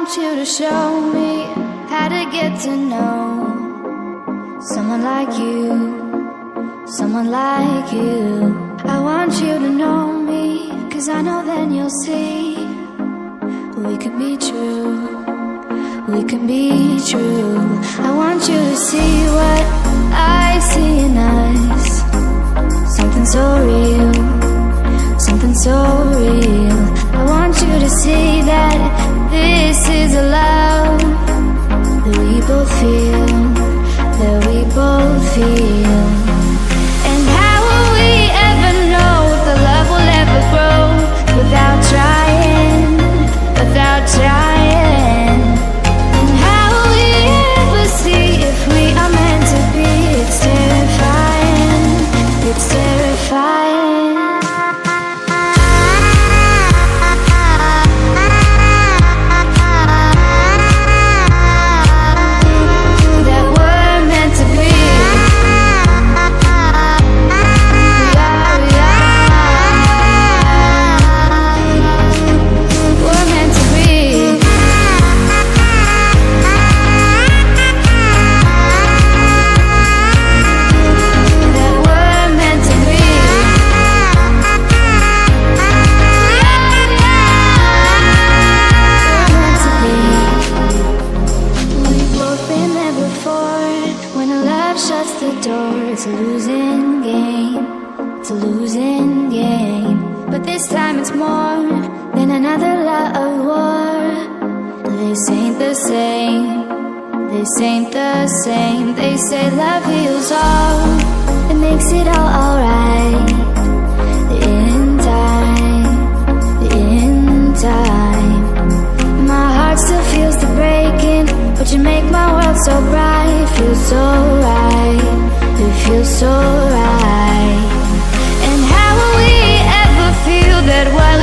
want you to show me how to get to know someone like you, someone like you. I want you to know me, 'cause I know then you'll see we could be true, we can be true. I want you to see what I see in us, something so real, something so real. I want you to see that this is a love that we both feel, that we both feel. And how will we ever know if the love will ever grow without trying, without trying? And how will we ever see if we are meant to be? It's terrifying, it's terrifying. It's a losing game, it's a losing game. But this time it's more than another love war. This ain't the same, this ain't the same. They say love heals all, it makes it all alright. In time, in time. My heart still feels the breaking, but you make my world so bright. Feels so right, it feels so right. And how will we ever feel that what